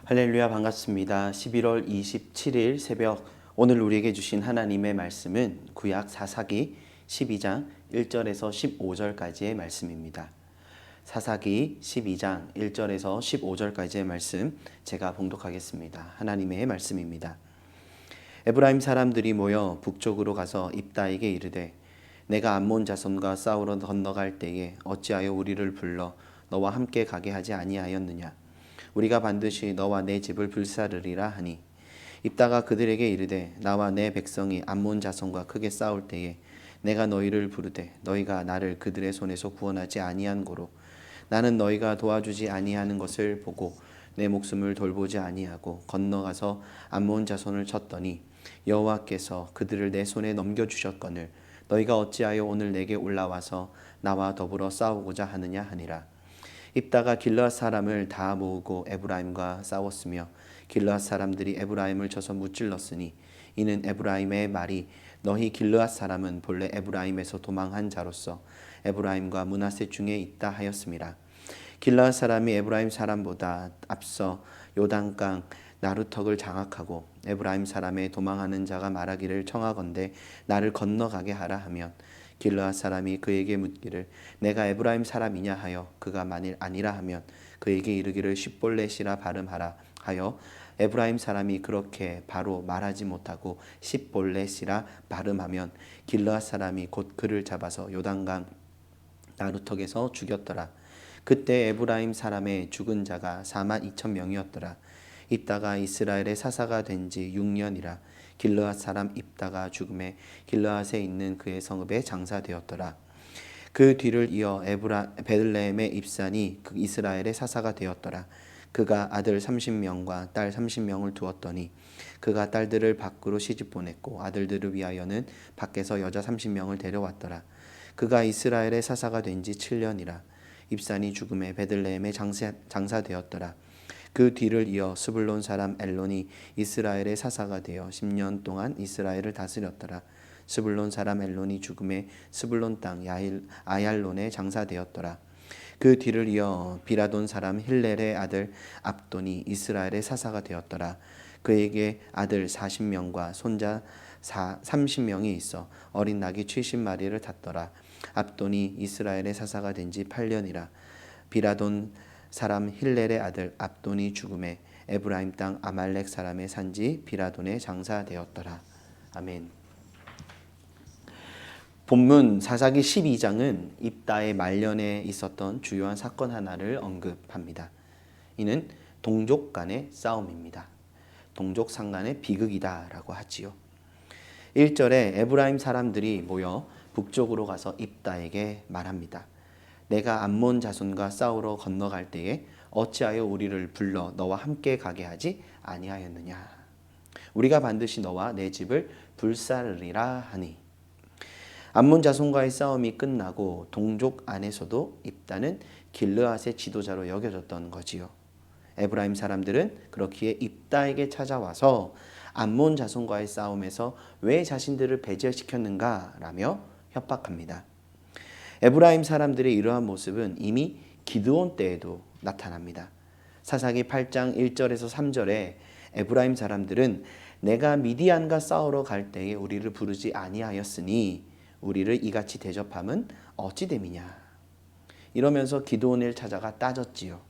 할렐루야, 반갑습니다. 11월 27일 새벽 오늘 우리에게 주신 하나님의 말씀은 구약 사사기 12장 1절에서 15절까지의 말씀입니다. 사사기 12장 1절에서 15절까지의 말씀 제가 봉독하겠습니다. 하나님의 말씀입니다. 에브라임 사람들이 모여 북쪽으로 가서 입다에게 이르되 내가 암몬 자손과 싸우러 건너갈 때에 어찌하여 우리를 불러 너와 함께 가게 하지 아니하였느냐. 우리가 반드시 너와 내 집을 불사르리라 하니 입다가 그들에게 이르되 나와 내 백성이 암몬 자손과 크게 싸울 때에 내가 너희를 부르되 너희가 나를 그들의 손에서 구원하지 아니한 고로 나는 너희가 도와주지 아니하는 것을 보고 내 목숨을 돌보지 아니하고 건너가서 암몬 자손을 쳤더니 여호와께서 그들을 내 손에 넘겨주셨거늘 너희가 어찌하여 오늘 내게 올라와서 나와 더불어 싸우고자 하느냐 하니라. 입다가 길르앗 사람을 다 모으고 에브라임과 싸웠으며 길르앗 사람들이 에브라임을 쳐서 무찔렀으니 이는 에브라임의 말이 너희 길르앗 사람은 본래 에브라임에서 도망한 자로서 에브라임과 므낫세 중에 있다 하였음이라. 길르앗 사람이 에브라임 사람보다 앞서 요단강 나루턱을 장악하고 에브라임 사람의 도망하는 자가 말하기를 청하건대 나를 건너가게 하라 하면 길르앗 사람이 그에게 묻기를 내가 에브라임 사람이냐 하여 그가 만일 아니라 하면 그에게 이르기를 십볼렛이라 발음하라 하여 에브라임 사람이 그렇게 바로 말하지 못하고 십볼렛이라 발음하면 길르앗 사람이 곧 그를 잡아서 요단강 나루턱에서 죽였더라. 그때 에브라임 사람의 죽은 자가 42,000명이었더라. 입다가 이스라엘의 사사가 된 지 6년이라. 길르앗 사람 입다가 죽음에 길르앗에 있는 그의 성읍에 장사되었더라. 그 뒤를 이어 베들레헴의 입산이 그 이스라엘의 사사가 되었더라. 그가 아들 30명과 딸 30명을 두었더니 그가 딸들을 밖으로 시집 보냈고 아들들을 위하여는 밖에서 여자 30명을 데려왔더라. 그가 이스라엘의 사사가 된 지 7년이라. 입산이 죽음에 베들레헴에 장사되었더라. 그 뒤를 이어 스불론 사람 엘론이 이스라엘의 사사가 되어 10년 동안 이스라엘을 다스렸더라. 스불론 사람 엘론이 죽음에 스불론 땅 아얄론에 장사되었더라. 그 뒤를 이어 비라돈 사람 힐렐의 아들 압돈이 이스라엘의 사사가 되었더라. 그에게 아들 40명과 손자 30명이 있어 어린 낙이 70마리를 탔더라. 압돈이 이스라엘의 사사가 된 지 8년이라. 비라돈 사람 힐렐의 아들 압돈이 죽음에 에브라임 땅 아말렉 사람의 산지 비라돈에 장사되었더라. 아멘. 본문 사사기 12장은 입다의 말년에 있었던 주요한 사건 하나를 언급합니다. 이는 동족 간의 싸움입니다. 동족 상간의 비극이다라고 하지요. 1절에 에브라임 사람들이 모여 북쪽으로 가서 입다에게 말합니다. 내가 암몬 자손과 싸우러 건너갈 때에 어찌하여 우리를 불러 너와 함께 가게 하지 아니하였느냐. 우리가 반드시 너와 내 집을 불사르리라 하니. 암몬 자손과의 싸움이 끝나고 동족 안에서도 입다는 길르앗의 지도자로 여겨졌던 거지요. 에브라임 사람들은 그렇기에 입다에게 찾아와서 암몬 자손과의 싸움에서 왜 자신들을 배제시켰는가 라며 협박합니다. 에브라임 사람들의 이러한 모습은 이미 기드온 때에도 나타납니다. 사사기 8장 1절에서 3절에 에브라임 사람들은 내가 미디안과 싸우러 갈 때에 우리를 부르지 아니하였으니 우리를 이같이 대접함은 어찌 됨이냐. 이러면서 기드온을 찾아가 따졌지요.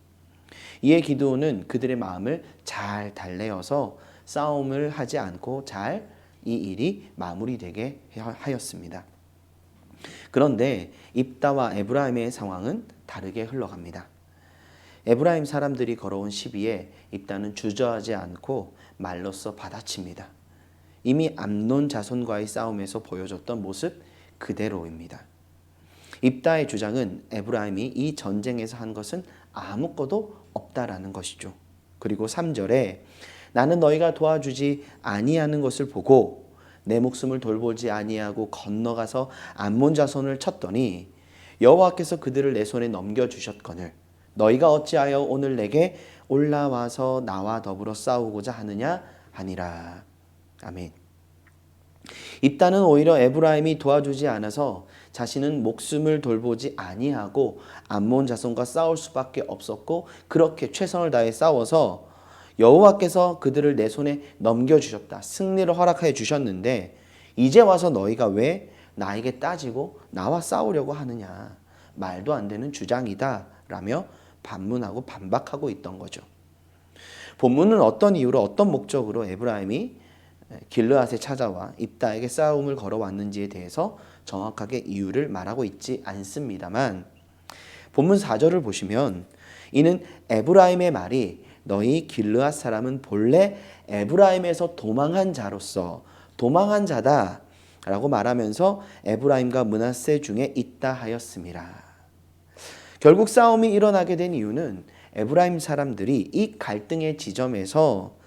이에 기드온은 그들의 마음을 잘 달래어서 싸움을 하지 않고 잘 이 일이 마무리되게 하였습니다. 그런데 입다와 에브라임의 상황은 다르게 흘러갑니다. 에브라임 사람들이 걸어온 시비에 입다는 주저하지 않고 말로써 받아칩니다. 이미 암논 자손과의 싸움에서 보여줬던 모습 그대로입니다. 입다의 주장은 에브라임이 이 전쟁에서 한 것은 아무것도 없다라는 것이죠. 그리고 3절에 나는 너희가 도와주지 아니하는 것을 보고 내 목숨을 돌보지 아니하고 건너가서 암몬 자손을 쳤더니 여호와께서 그들을 내 손에 넘겨주셨거늘 너희가 어찌하여 오늘 내게 올라와서 나와 더불어 싸우고자 하느냐 하니라. 아멘. 입다는 오히려 에브라임이 도와주지 않아서 자신은 목숨을 돌보지 아니하고 암몬 자손과 싸울 수밖에 없었고 그렇게 최선을 다해 싸워서 여호와께서 그들을 내 손에 넘겨주셨다. 승리를 허락해 주셨는데 이제 와서 너희가 왜 나에게 따지고 나와 싸우려고 하느냐. 말도 안 되는 주장이다 라며 반문하고 반박하고 있던 거죠. 본문은 어떤 이유로 어떤 목적으로 에브라임이 길르앗에 찾아와 입다에게 싸움을 걸어왔는지에 대해서 정확하게 이유를 말하고 있지 않습니다만 본문 4절을 보시면 이는 에브라임의 말이 너희 길르앗 사람은 본래 에브라임에서 도망한 자로서 도망한 자다 라고 말하면서 에브라임과 므낫세 중에 있다 하였습니다. 결국 싸움이 일어나게 된 이유는 에브라임 사람들이 이 갈등의 지점에서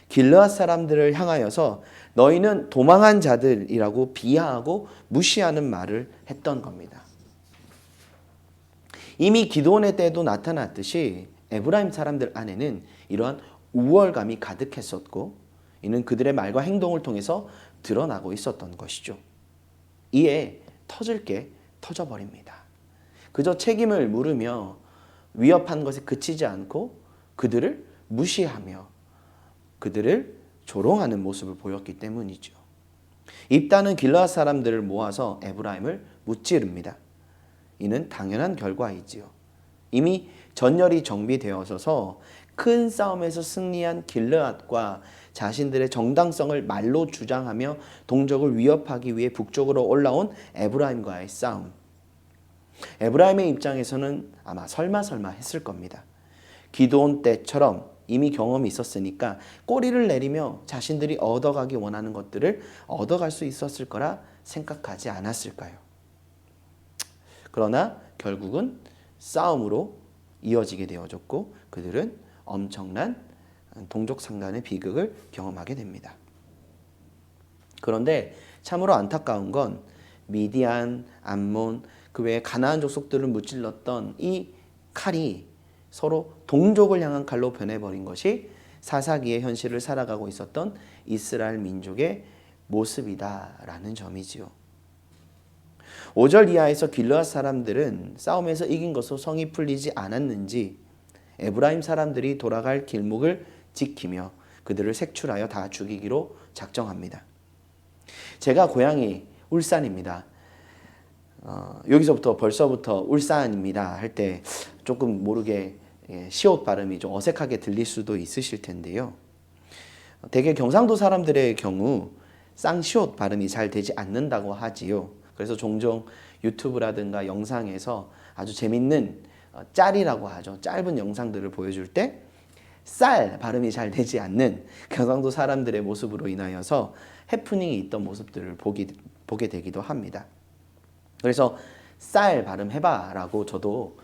길르앗 사람들을 향하여서 너희는 도망한 자들이라고 비하하고 무시하는 말을 했던 겁니다. 이미 기드온의 때도 나타났듯이 에브라임 사람들 안에는 이러한 우월감이 가득했었고 이는 그들의 말과 행동을 통해서 드러나고 있었던 것이죠. 이에 터질 게 터져버립니다. 그저 책임을 물으며 위협한 것에 그치지 않고 그들을 무시하며 그들을 조롱하는 모습을 보였기 때문이죠. 입다는 길르앗 사람들을 모아서 에브라임을 무찌릅니다. 이는 당연한 결과이지요. 이미 전열이 정비되어서 큰 싸움에서 승리한 길르앗과 자신들의 정당성을 말로 주장하며 동족을 위협하기 위해 북쪽으로 올라온 에브라임과의 싸움. 에브라임의 입장에서는 아마 설마 했을 겁니다. 기드온 때처럼 이미 경험이 있었으니까 꼬리를 내리며 자신들이 얻어가기 원하는 것들을 얻어갈 수 있었을 거라 생각하지 않았을까요? 그러나 결국은 싸움으로 이어지게 되어졌고 그들은 엄청난 동족 상간의 비극을 경험하게 됩니다. 그런데 참으로 안타까운 건 미디안, 암몬, 그 외에 가나안 족속들을 무찔렀던 이 칼이 서로 동족을 향한 칼로 변해버린 것이 사사기의 현실을 살아가고 있었던 이스라엘 민족의 모습이다라는 점이지요. 5절 이하에서 길르앗 사람들은 싸움에서 이긴 것으로 성이 풀리지 않았는지 에브라임 사람들이 돌아갈 길목을 지키며 그들을 색출하여 다 죽이기로 작정합니다. 제가 고향이 울산입니다. 여기서부터 벌써부터 울산입니다 할 때 조금 모르게 시옷 발음이 좀 어색하게 들릴 수도 있으실 텐데요. 대개 경상도 사람들의 경우 쌍시옷 발음이 잘 되지 않는다고 하지요. 그래서 종종 유튜브라든가 영상에서 아주 재밌는 짤이라고 하죠. 짧은 영상들을 보여줄 때 쌀 발음이 잘 되지 않는 경상도 사람들의 모습으로 인하여서 해프닝이 있던 모습들을 보게 되기도 합니다. 그래서 쌀 발음 해봐 라고 저도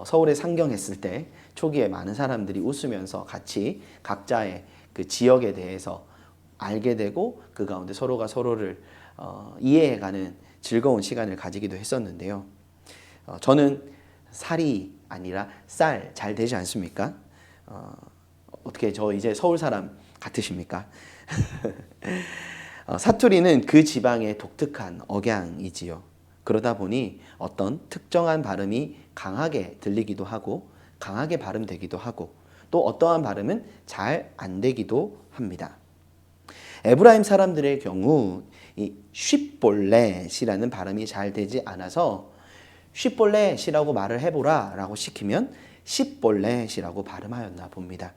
서울에 상경했을 때 초기에 많은 사람들이 웃으면서 같이 각자의 그 지역에 대해서 알게 되고 그 가운데 서로가 서로를 이해해가는 즐거운 시간을 가지기도 했었는데요. 저는 살이 아니라 쌀 잘 되지 않습니까? 어떻게 저 이제 서울 사람 같으십니까? 사투리는 그 지방의 독특한 억양이지요. 그러다 보니 어떤 특정한 발음이 강하게 들리기도 하고 강하게 발음되기도 하고 또 어떠한 발음은 잘 안 되기도 합니다. 에브라임 사람들의 경우 이 쉽볼렛이라는 발음이 잘 되지 않아서 쉽볼렛이라고 말을 해보라 라고 시키면 십볼렛이라고 발음하였나 봅니다.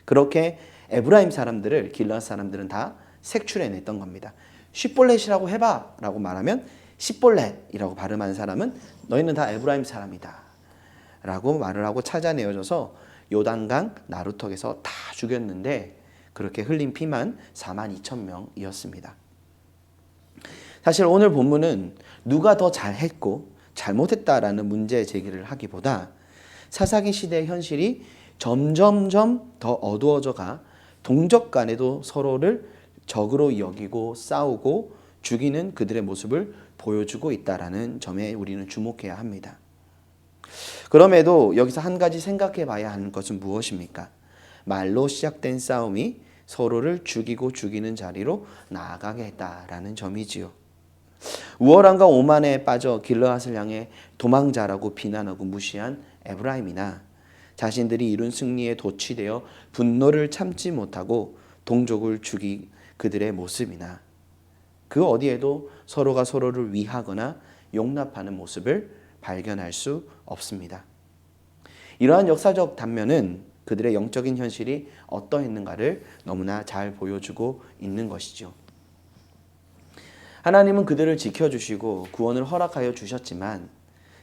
그렇게 에브라임 사람들을 길르앗 사람들은 다 색출해냈던 겁니다. 쉽볼렛이라고 해봐 라고 말하면 십볼렛이라고 발음한 사람은 너희는 다 에브라임 사람이다 라고 말을 하고 찾아내어져서 요단강 나루턱에서 다 죽였는데 그렇게 흘린 피만 42,000명이었습니다. 사실 오늘 본문은 누가 더 잘했고 잘못했다라는 문제 제기를 하기보다 사사기 시대의 현실이 점점점 더 어두워져가 동족 간에도 서로를 적으로 여기고 싸우고 죽이는 그들의 모습을 보여주고 있다는 점에 우리는 주목해야 합니다. 그럼에도 여기서 한 가지 생각해 봐야 하는 것은 무엇입니까? 말로 시작된 싸움이 서로를 죽이고 죽이는 자리로 나아가게 했다라는 점이지요. 우월함과 오만에 빠져 길르앗을 향해 도망자라고 비난하고 무시한 에브라임이나 자신들이 이룬 승리에 도취되어 분노를 참지 못하고 동족을 죽이 그들의 모습이나 그 어디에도 서로가 서로를 위하거나 용납하는 모습을 발견할 수 없습니다. 이러한 역사적 단면은 그들의 영적인 현실이 어떠했는가를 너무나 잘 보여주고 있는 것이죠. 하나님은 그들을 지켜주시고 구원을 허락하여 주셨지만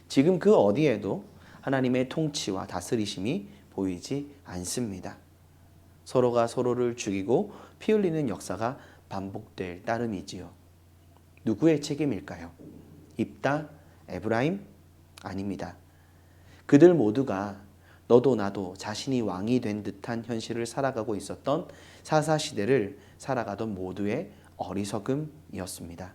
지금 그 어디에도 하나님의 통치와 다스리심이 보이지 않습니다. 서로가 서로를 죽이고 피 흘리는 역사가 반복될 따름이지요. 누구의 책임일까요? 입다, 에브라임? 아닙니다. 그들 모두가 너도 나도 자신이 왕이 된 듯한 현실을 살아가고 있었던 사사시대를 살아가던 모두의 어리석음이었습니다.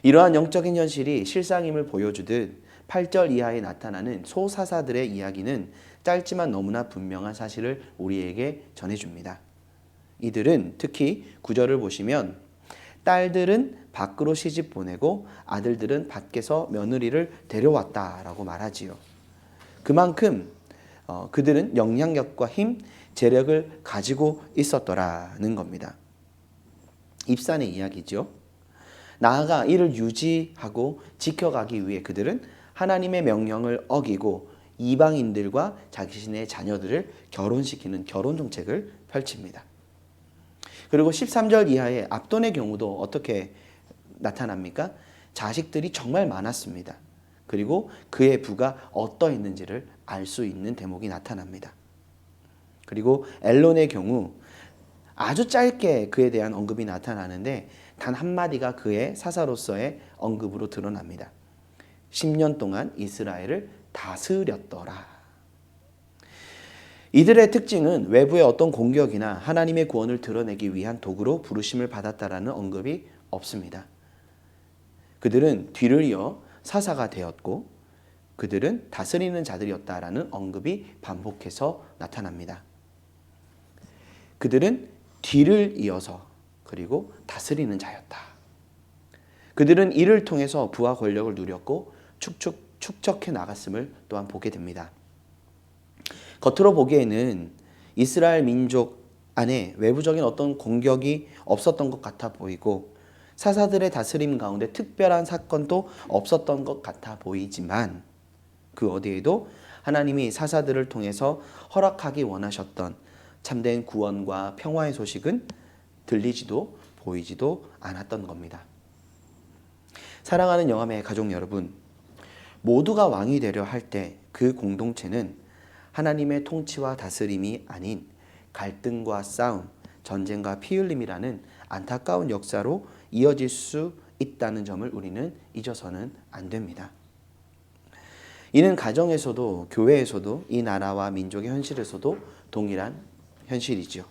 이러한 영적인 현실이 실상임을 보여주듯 8절 이하에 나타나는 소사사들의 이야기는 짧지만 너무나 분명한 사실을 우리에게 전해줍니다. 이들은 특히 9절을 보시면 딸들은 밖으로 시집 보내고 아들들은 밖에서 며느리를 데려왔다라고 말하지요. 그만큼 그들은 영향력과 힘, 재력을 가지고 있었더라는 겁니다. 입산의 이야기죠. 나아가 이를 유지하고 지켜가기 위해 그들은 하나님의 명령을 어기고 이방인들과 자신의 자녀들을 결혼시키는 결혼 정책을 펼칩니다. 그리고 13절 이하의 압돈의 경우도 어떻게 나타납니까? 자식들이 정말 많았습니다. 그리고 그의 부가 어떠했는지를 알 수 있는 대목이 나타납니다. 그리고 엘론의 경우 아주 짧게 그에 대한 언급이 나타나는데 단 한마디가 그의 사사로서의 언급으로 드러납니다. 10년 동안 이스라엘을 다스렸더라. 이들의 특징은 외부의 어떤 공격이나 하나님의 구원을 드러내기 위한 도구로 부르심을 받았다라는 언급이 없습니다. 그들은 뒤를 이어 사사가 되었고 그들은 다스리는 자들이었다라는 언급이 반복해서 나타납니다. 그들은 뒤를 이어서 그리고 다스리는 자였다. 그들은 이를 통해서 부와 권력을 누렸고 축적해 나갔음을 또한 보게 됩니다. 겉으로 보기에는 이스라엘 민족 안에 외부적인 어떤 공격이 없었던 것 같아 보이고 사사들의 다스림 가운데 특별한 사건도 없었던 것 같아 보이지만 그 어디에도 하나님이 사사들을 통해서 허락하기 원하셨던 참된 구원과 평화의 소식은 들리지도 보이지도 않았던 겁니다. 사랑하는 영암의 가족 여러분, 모두가 왕이 되려 할 때 그 공동체는 하나님의 통치와 다스림이 아닌 갈등과 싸움, 전쟁과 피 흘림이라는 안타까운 역사로 이어질 수 있다는 점을 우리는 잊어서는 안 됩니다. 이는 가정에서도 교회에서도 이 나라와 민족의 현실에서도 동일한 현실이죠.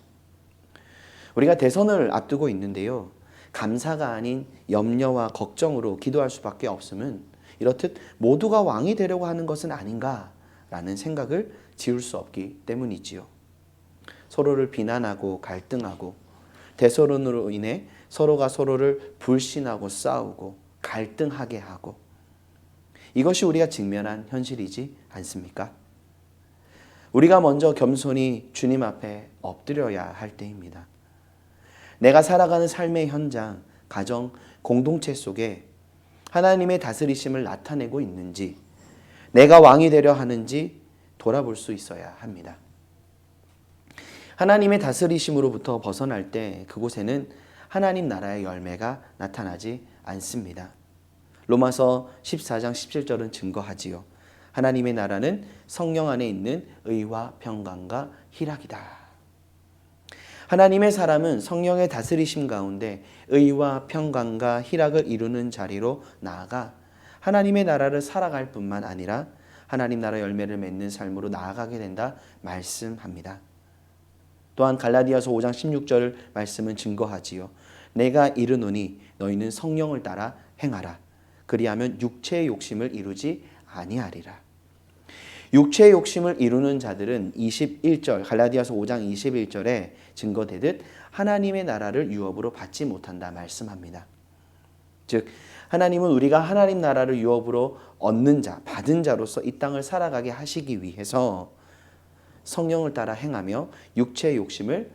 우리가 대선을 앞두고 있는데요. 감사가 아닌 염려와 걱정으로 기도할 수밖에 없음은 이렇듯 모두가 왕이 되려고 하는 것은 아닌가라는 생각을 지울 수 없기 때문이지요. 서로를 비난하고 갈등하고 대선으로 인해 서로가 서로를 불신하고 싸우고 갈등하게 하고 이것이 우리가 직면한 현실이지 않습니까? 우리가 먼저 겸손히 주님 앞에 엎드려야 할 때입니다. 내가 살아가는 삶의 현장, 가정, 공동체 속에 하나님의 다스리심을 나타내고 있는지, 내가 왕이 되려 하는지 돌아볼 수 있어야 합니다. 하나님의 다스리심으로부터 벗어날 때 그곳에는 하나님 나라의 열매가 나타나지 않습니다. 로마서 14장 17절은 증거하지요. 하나님의 나라는 성령 안에 있는 의와 평강과 희락이다. 하나님의 사람은 성령의 다스리심 가운데 의와 평강과 희락을 이루는 자리로 나아가 하나님의 나라를 살아갈 뿐만 아니라 하나님 나라 열매를 맺는 삶으로 나아가게 된다 말씀합니다. 또한 갈라디아서 5장 16절 말씀은 증거하지요. 내가 이르노니 너희는 성령을 따라 행하라. 그리하면 육체의 욕심을 이루지 아니하리라. 육체의 욕심을 이루는 자들은 21절 갈라디아서 5장 21절에 증거되듯 하나님의 나라를 유업으로 받지 못한다 말씀합니다. 즉 하나님은 우리가 하나님 나라를 유업으로 얻는 자, 받은 자로서 이 땅을 살아가게 하시기 위해서 성령을 따라 행하며 육체의 욕심을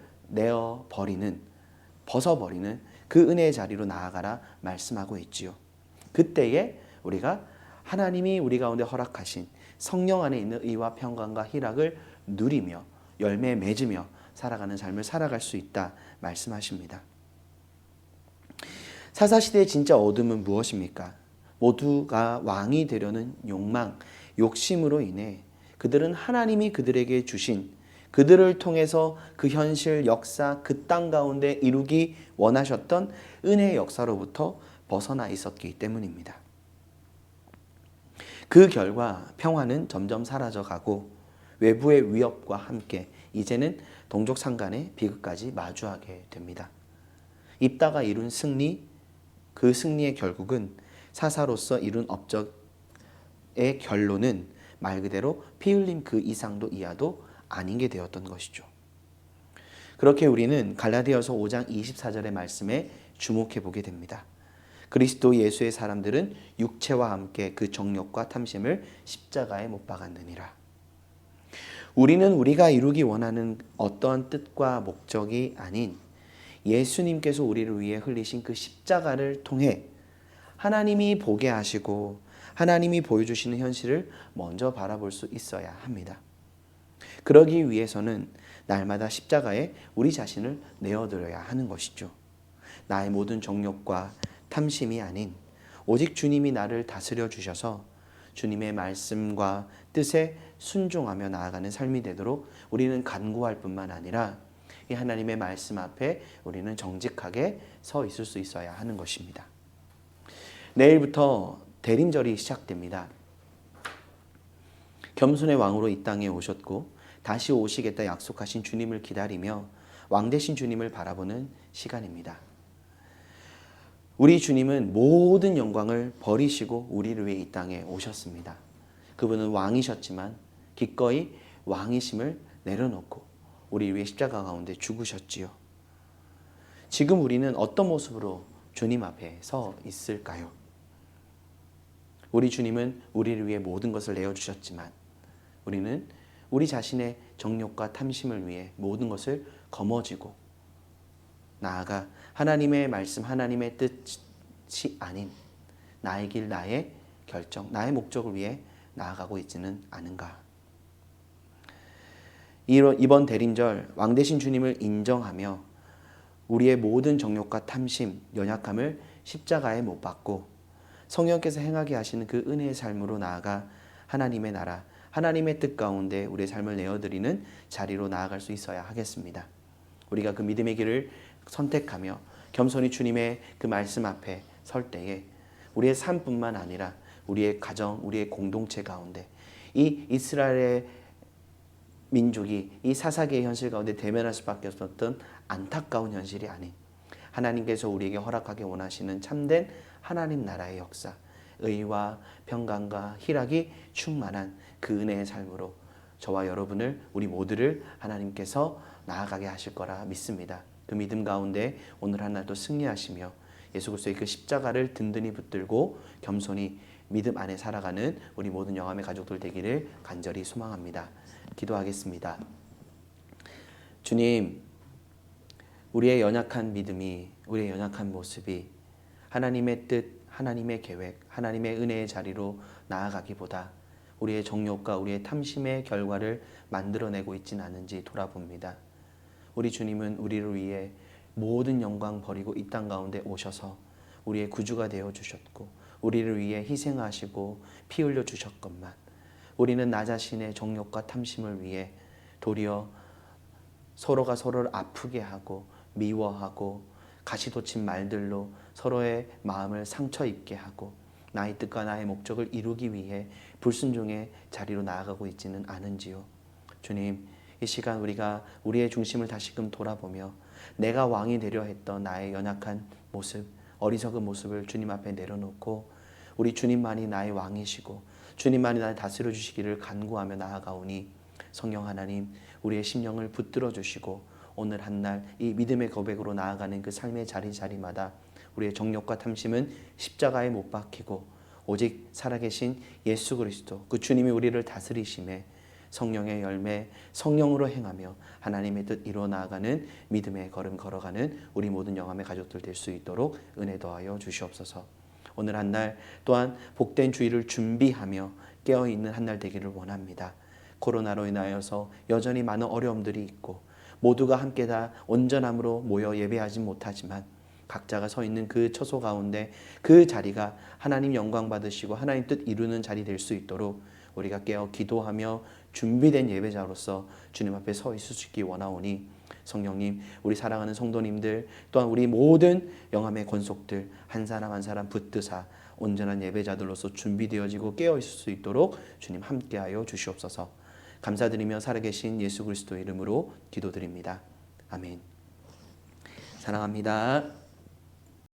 벗어버리는 그 은혜의 자리로 나아가라 말씀하고 있지요. 그때에 우리가 하나님이 우리 가운데 허락하신 성령 안에 있는 의와 평강과 희락을 누리며 열매 맺으며 살아가는 삶을 살아갈 수 있다 말씀하십니다. 사사시대의 진짜 어둠은 무엇입니까? 모두가 왕이 되려는 욕망, 욕심으로 인해 그들은 하나님이 그들에게 주신, 그들을 통해서 그 현실, 역사, 그 땅 가운데 이루기 원하셨던 은혜의 역사로부터 벗어나 있었기 때문입니다. 그 결과 평화는 점점 사라져가고 외부의 위협과 함께 이제는 동족 상간의 비극까지 마주하게 됩니다. 입다가 이룬 승리, 그 승리의 결국은 사사로서 이룬 업적의 결론은 말 그대로 피 흘림 그 이상도 이하도 아닌 게 되었던 것이죠. 그렇게 우리는 갈라디아서 5장 24절의 말씀에 주목해 보게 됩니다. 그리스도 예수의 사람들은 육체와 함께 그 정욕과 탐심을 십자가에 못 박았느니라. 우리는 우리가 이루기 원하는 어떠한 뜻과 목적이 아닌 예수님께서 우리를 위해 흘리신 그 십자가를 통해 하나님이 보게 하시고 하나님이 보여주시는 현실을 먼저 바라볼 수 있어야 합니다. 그러기 위해서는 날마다 십자가에 우리 자신을 내어드려야 하는 것이죠. 나의 모든 정욕과 탐심이 아닌 오직 주님이 나를 다스려 주셔서 주님의 말씀과 뜻에 순종하며 나아가는 삶이 되도록 우리는 간구할 뿐만 아니라 이 하나님의 말씀 앞에 우리는 정직하게 서 있을 수 있어야 하는 것입니다. 내일부터 대림절이 시작됩니다. 겸손의 왕으로 이 땅에 오셨고 다시 오시겠다 약속하신 주님을 기다리며 왕 되신 주님을 바라보는 시간입니다. 우리 주님은 모든 영광을 버리시고 우리를 위해 이 땅에 오셨습니다. 그분은 왕이셨지만 기꺼이 왕이심을 내려놓고 우리 위해 십자가 가운데 죽으셨지요. 지금 우리는 어떤 모습으로 주님 앞에 서 있을까요? 우리 주님은 우리를 위해 모든 것을 내어주셨지만 우리는 우리 자신의 정욕과 탐심을 위해 모든 것을 거머쥐고 나아가 하나님의 말씀, 하나님의 뜻이 아닌 나의 길, 나의 결정, 나의 목적을 위해 나아가고 있지는 않은가? 이번 대림절 왕 되신 주님을 인정하며 우리의 모든 정욕과 탐심, 연약함을 십자가에 못 박고 성령께서 행하게 하시는 그 은혜의 삶으로 나아가 하나님의 나라, 하나님의 뜻 가운데 우리의 삶을 내어드리는 자리로 나아갈 수 있어야 하겠습니다. 우리가 그 믿음의 길을 선택하며 겸손히 주님의 그 말씀 앞에 설 때에 우리의 삶뿐만 아니라 우리의 가정, 우리의 공동체 가운데 이 이스라엘의 민족이 이 사사기의 현실 가운데 대면할 수밖에 없었던 안타까운 현실이 아닌 하나님께서 우리에게 허락하기 원하시는 참된 하나님 나라의 역사, 의와 평강과 희락이 충만한 그 은혜의 삶으로 저와 여러분을, 우리 모두를 하나님께서 나아가게 하실 거라 믿습니다. 그 믿음 가운데 오늘 하나도 승리하시며 예수 그리스도의 그 십자가를 든든히 붙들고 겸손히 믿음 안에 살아가는 우리 모든 영함의 가족들 되기를 간절히 소망합니다. 기도하겠습니다. 주님, 우리의 연약한 믿음이, 우리의 연약한 모습이 하나님의 뜻, 하나님의 계획, 하나님의 은혜의 자리로 나아가기보다 우리의 정욕과 우리의 탐심의 결과를 만들어내고 있지는 않은지 돌아봅니다. 우리 주님은 우리를 위해 모든 영광 버리고 이 땅 가운데 오셔서 우리의 구주가 되어 주셨고 우리를 위해 희생하시고 피 흘려 주셨건만 우리는 나 자신의 정욕과 탐심을 위해 도리어 서로가 서로를 아프게 하고 미워하고 가시돋친 말들로 서로의 마음을 상처 입게 하고 나의 뜻과 나의 목적을 이루기 위해 불순종의 자리로 나아가고 있지는 않은지요. 주님, 이 시간 우리가 우리의 중심을 다시금 돌아보며 내가 왕이 되려 했던 나의 연약한 모습, 어리석은 모습을 주님 앞에 내려놓고 우리 주님만이 나의 왕이시고 주님만이 나를 다스려 주시기를 간구하며 나아가오니 성령 하나님, 우리의 심령을 붙들어 주시고 오늘 한날 이 믿음의 고백으로 나아가는 그 삶의 자리마다 우리의 정욕과 탐심은 십자가에 못 박히고 오직 살아계신 예수 그리스도, 그 주님이 우리를 다스리심에 성령의 열매, 성령으로 행하며 하나님의 뜻 이루어 나아가는 믿음의 걸음 걸어가는 우리 모든 영암의 가족들 될 수 있도록 은혜 더하여 주시옵소서. 오늘 한 날 또한 복된 주일을 준비하며 깨어있는 한 날 되기를 원합니다. 코로나로 인하여서 여전히 많은 어려움들이 있고 모두가 함께 다 온전함으로 모여 예배하지 못하지만 각자가 서 있는 그 처소 가운데 그 자리가 하나님 영광 받으시고 하나님 뜻 이루는 자리 될 수 있도록 우리가 깨어 기도하며 준비된 예배자로서 주님 앞에 서 있을 수 있기 원하오니 성령님, 우리 사랑하는 성도님들 또한 우리 모든 영암의 권속들 한 사람 한 사람 붙드사 온전한 예배자들로서 준비되어지고 깨어 있을 수 있도록 주님 함께하여 주시옵소서. 감사드리며 살아계신 예수 그리스도 이름으로 기도드립니다. 아멘. 사랑합니다.